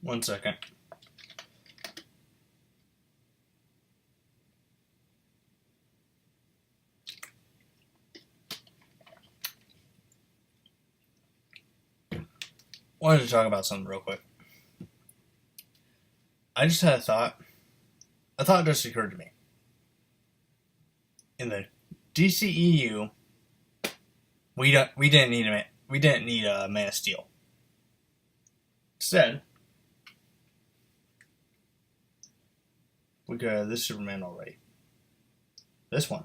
One second. Wanted to talk about something real quick. I just had a thought. A thought just occurred to me. In the DCEU, we didn't need a Man of Steel. Instead, we got this Superman already. This one.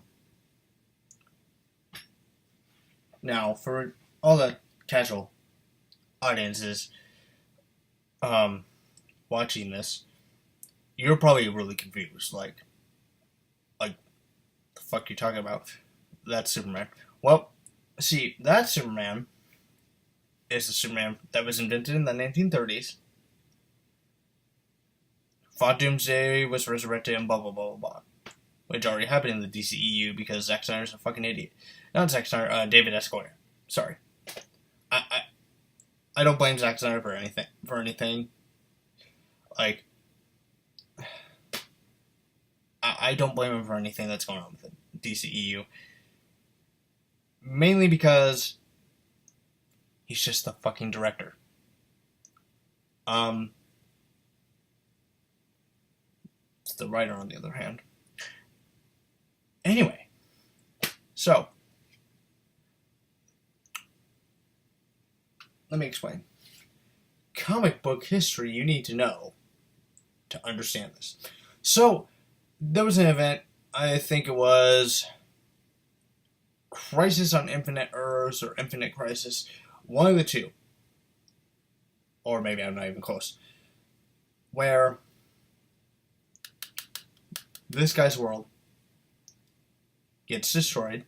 Now, for all the casual audiences watching this, you're probably really confused. Like the fuck you talking about? That's Superman. Well, see, that Superman is the Superman that was invented in the 1930s. Fought Doomsday, was resurrected, and blah blah blah blah blah. Which already happened in the DCEU because Zack Snyder's a fucking idiot. Not Zack Snyder, David S. Goyer. Sorry. I don't blame Zack Snyder for anything. Like, I don't blame him for anything that's going on with the DCEU. Mainly because he's just the fucking director. The writer, on the other hand. Anyway, so let me explain. Comic book history you need to know to understand this. So, there was an event, I think it was Crisis on Infinite Earths or Infinite Crisis, one of the two. Or maybe I'm not even close. Where this guy's world gets destroyed.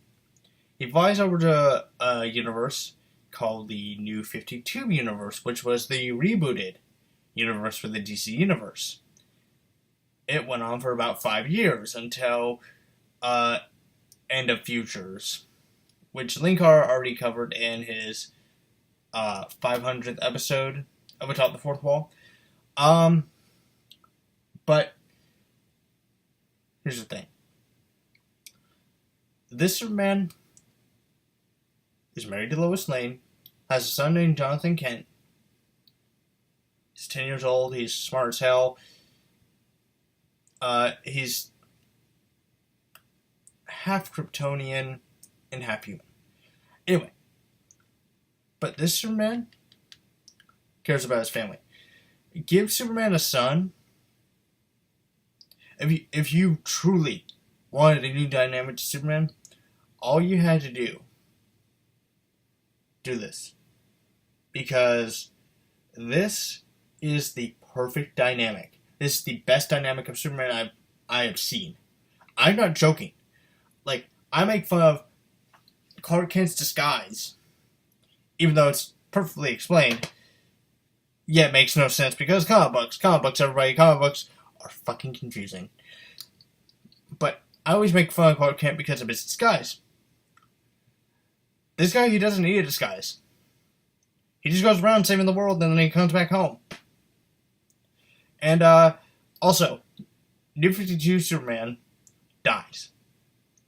He flies over to a universe called the New 52 universe, which was the rebooted universe for the DC universe. It went on for about 5 years until End of Futures, which Linkar already covered in his 500th episode of Atop the Fourth Wall. But here's the thing. This Superman is married to Lois Lane, has a son named Jonathan Kent. He's 10 years old, he's smart as hell. He's half Kryptonian and half human. Anyway, but this Superman cares about his family. Give Superman a son. If you truly wanted a new dynamic to Superman, all you had to do this. Because this is the perfect dynamic. This is the best dynamic of Superman I have seen. I'm not joking. Like, I make fun of Clark Kent's disguise, even though it's perfectly explained. Yeah, it makes no sense because comic books, everybody, comic books are fucking confusing. But I always make fun of Clark Kent because of his disguise. This guy, he doesn't need a disguise. He just goes around saving the world and then he comes back home. And, also, New 52 Superman dies.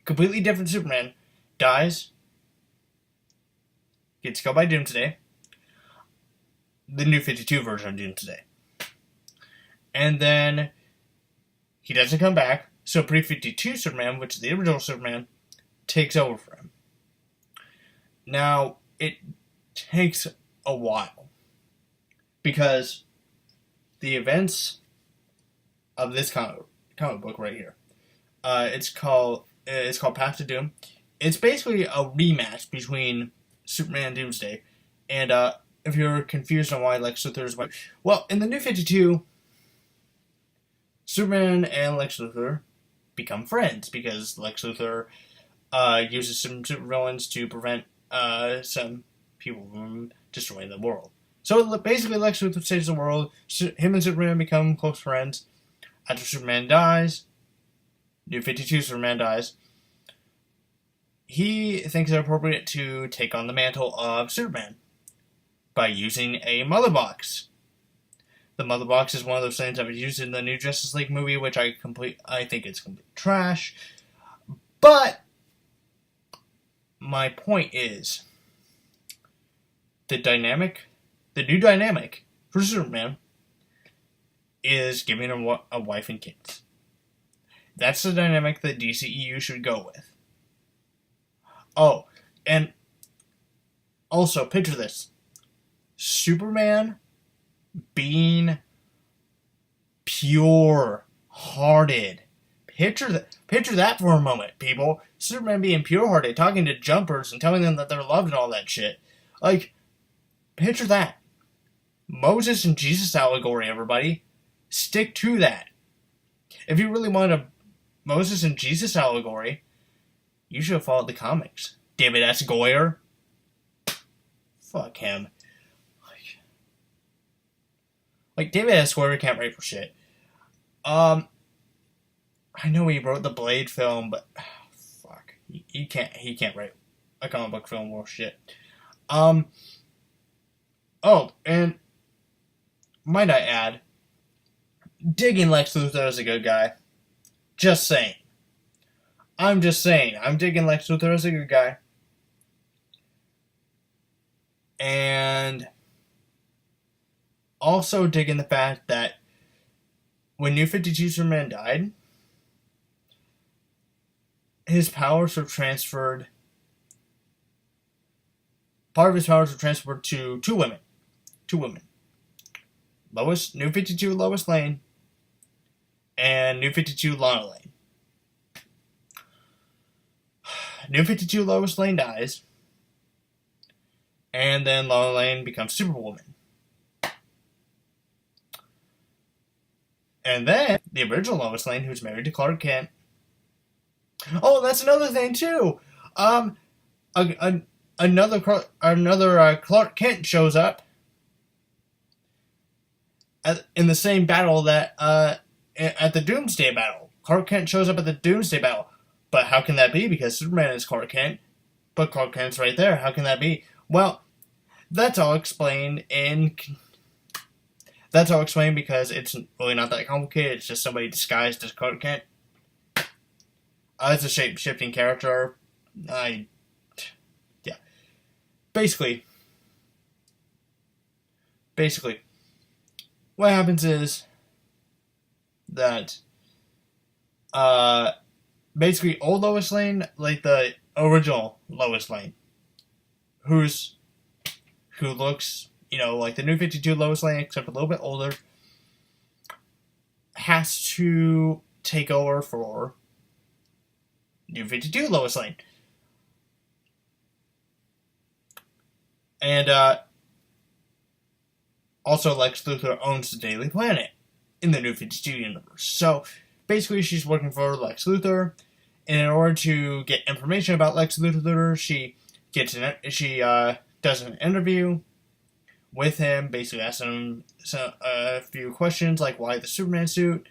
Completely different Superman dies, gets killed by Doomsday, the New 52 version of Doomsday. And then he doesn't come back, so Pre-52 Superman, which is the original Superman, takes over for him. Now, it takes a while, because the events of this comic book right here, it's called Path to Doom. It's basically a rematch between Superman and Doomsday, and if you're confused on why Lex Luthor is white, well, in the New 52, Superman and Lex Luthor become friends because Lex Luthor uses some supervillains to prevent some people from destroying the world. So basically, Lex Luthor saves the world. Him and Superman become close friends. After Superman dies, New 52 Superman dies, he thinks it appropriate to take on the mantle of Superman by using a mother box. The mother box is one of those things that was used in the new Justice League movie, which I think it's complete trash. But my point is, the new dynamic for Superman is giving him a wife and kids. That's the dynamic that DCEU should go with. Oh, and also, picture this. Superman being pure-hearted. Picture that for a moment, people. Superman being pure-hearted, talking to jumpers and telling them that they're loved and all that shit. Like, picture that. Moses and Jesus allegory, everybody. Stick to that. If you really want a Moses and Jesus allegory, you should have followed the comics. David S. Goyer. Fuck him. Like David S. Goyer can't write for shit. I know he wrote the Blade film, but fuck, he can't write a comic book film worth shit. Oh, and might I add, digging Lex Luthor as a good guy. Just saying. I'm just saying. I'm digging Lex Luthor as a good guy. And also digging the fact that when New 52 Superman died, his powers were transferred. Part of his powers were transferred to two women. New 52 Lois Lane and New 52 Lana Lane. New 52 Lois Lane dies, and then Lana Lane becomes Superwoman. And then the original Lois Lane, who's married to Clark Kent. Oh, that's another thing too. Another Clark Kent shows up in the same battle that at the Doomsday battle. Clark Kent shows up at the Doomsday battle. But how can that be? Because Superman is Clark Kent, but Clark Kent's right there. How can that be? Well, that's all explained because it's really not that complicated. It's just somebody disguised as Clark Kent. It's a shape-shifting character. Yeah. Basically, what happens is that, basically, old Lois Lane, like the original Lois Lane, who looks, like the New 52 Lois Lane, except a little bit older, has to take over for New 52 Lois Lane. And, also Lex Luthor owns the Daily Planet in the New 52 universe. So, basically, she's working for Lex Luthor, and in order to get information about Lex Luthor, she does an interview with him, basically asking him a few questions, like why the Superman suit.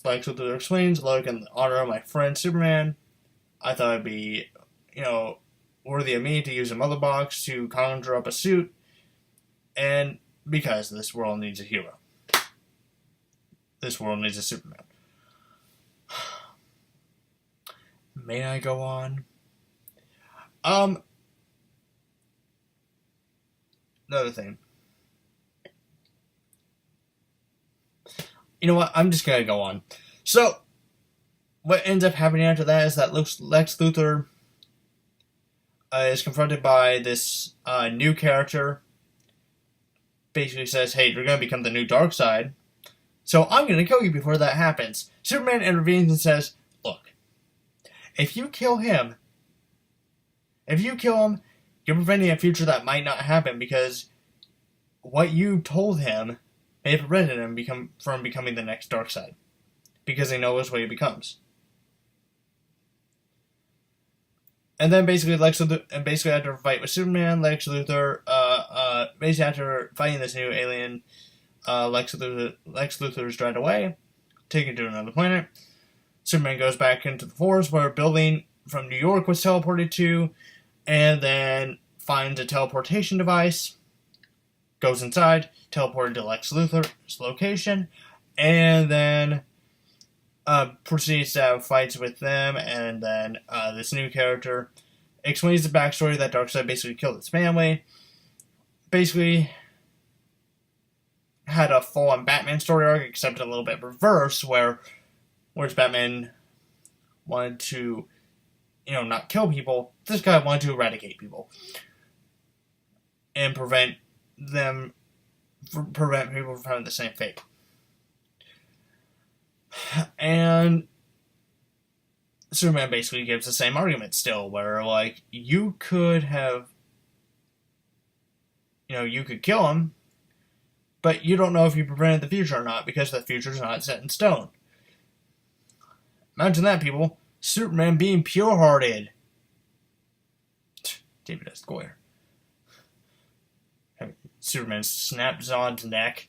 Lex Luthor explains, look, in honor of my friend Superman, I thought it'd be, worthy of me to use a mother box to conjure up a suit, and because this world needs a hero. This world needs a Superman. May I go on? Another thing. You know what? I'm just gonna go on. So, what ends up happening after that is that Lex Luthor is confronted by this new character. Basically says, hey, you're gonna become the new Darkseid, so I'm gonna kill you before that happens. Superman intervenes and says, look, if you kill him, you're preventing a future that might not happen, because what you told him may have prevented him from becoming the next Darkseid, because he knows what he becomes. And then basically after a fight with Superman, Lex Luthor, basically after fighting this new alien, Lex Luthor is dragged away, taken to another planet. Superman goes back into the forest where a building from New York was teleported to, and then finds a teleportation device, goes inside, teleported to Lex Luthor's location, and then proceeds to have fights with them, and then this new character explains the backstory that Darkseid basically killed his family. Basically had a full-on Batman story arc, except a little bit reverse, whereas Batman wanted to, not kill people. This guy wanted to eradicate people and prevent people from having the same fate. And Superman basically gives the same argument still, where, you could have, you could kill him, but you don't know if you prevented the future or not, because the future's not set in stone. Imagine that, people. Superman being pure-hearted. David S. Goyer. Superman snapped Zod's neck.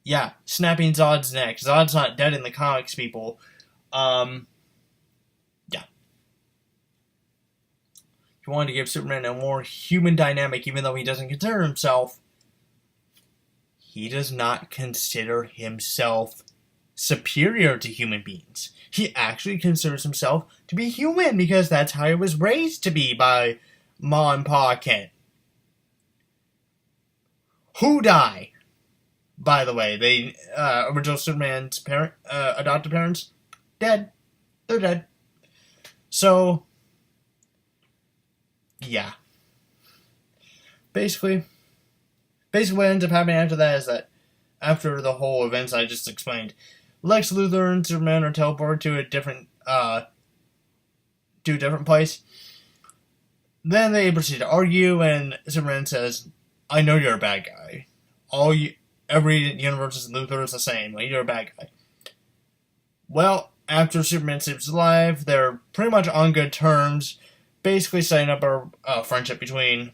Yeah, snapping Zod's neck. Zod's not dead in the comics, people. Yeah. He wanted to give Superman a more human dynamic, even though he doesn't consider himself. He does not consider himself superior to human beings. He actually considers himself to be human, because that's how he was raised to be by Ma and Pa Kent. Who die? By the way, they original Superman's adopted parents, dead. They're dead. So, yeah. Basically what ends up happening after that is that after the whole events I just explained, Lex Luthor and Superman are teleported to a different place. Then they proceed to argue, and Superman says, "I know you're a bad guy. Every universe is Luthor is the same. You're a bad guy." Well, after Superman saves his life, they're pretty much on good terms, basically setting up a friendship between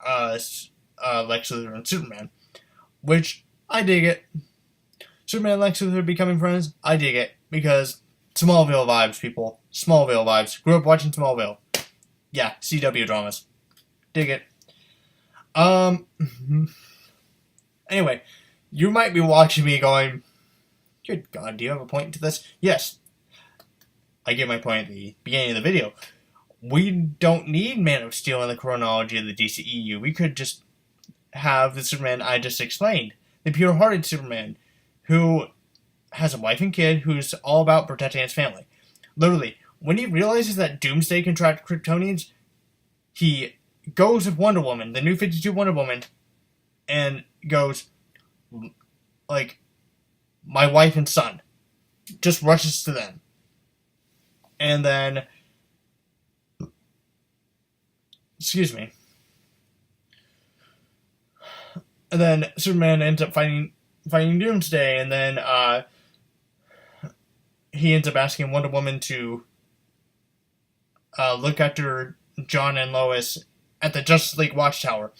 Lex Luthor and Superman, which I dig it. Superman and Lex Luthor becoming friends, I dig it, because Smallville vibes, people. Smallville vibes. Grew up watching Smallville. Yeah, CW dramas. Dig it. Anyway, you might be watching me going, "Good God, do you have a point to this?" Yes. I gave my point at the beginning of the video. We don't need Man of Steel in the chronology of the DCEU. We could just have the Superman I just explained. The pure-hearted Superman, who has a wife and kid, who's all about protecting his family. Literally, when he realizes that Doomsday can track Kryptonians, he goes with Wonder Woman, the New 52 Wonder Woman, and goes, my wife and son. Just rushes to them. And then, excuse me. And then Superman ends up fighting Doomsday, and then he ends up asking Wonder Woman to look after John and Lois at the Justice League Watchtower.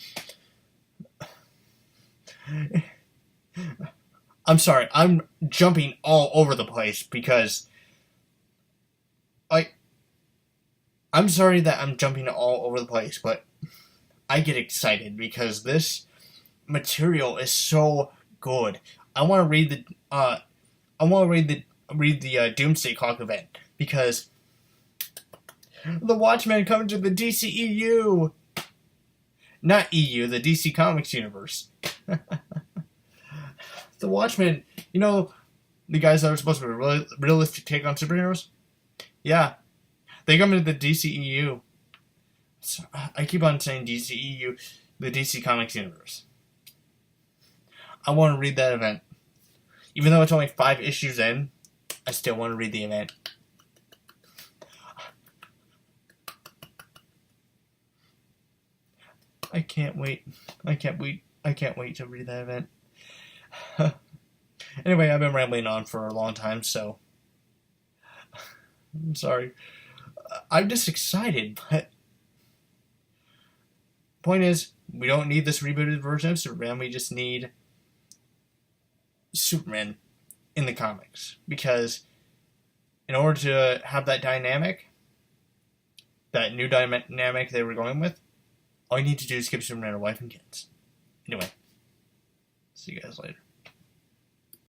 I'm sorry, I'm jumping all over the place because, I'm sorry that I'm jumping all over the place, but I get excited because this material is so good. I want to read the Doomsday Clock event, because the Watchmen come to the DCEU, not EU, the DC Comics universe. The Watchmen, the guys that are supposed to be a realistic take on superheroes. Yeah, they come into the DCEU. So, I keep on saying DCEU, the DC Comics universe. I want to read that event. Even though it's only 5 issues in, I still want to read the event. I can't wait. I can't wait to read that event. Anyway, I've been rambling on for a long time, so I'm sorry. I'm just excited, but point is, we don't need this rebooted version of Superman. We just need Superman in the comics, because in order to have that dynamic, that new dynamic they were going with, all you need to do is give Superman a wife and kids. Anyway, see you guys later.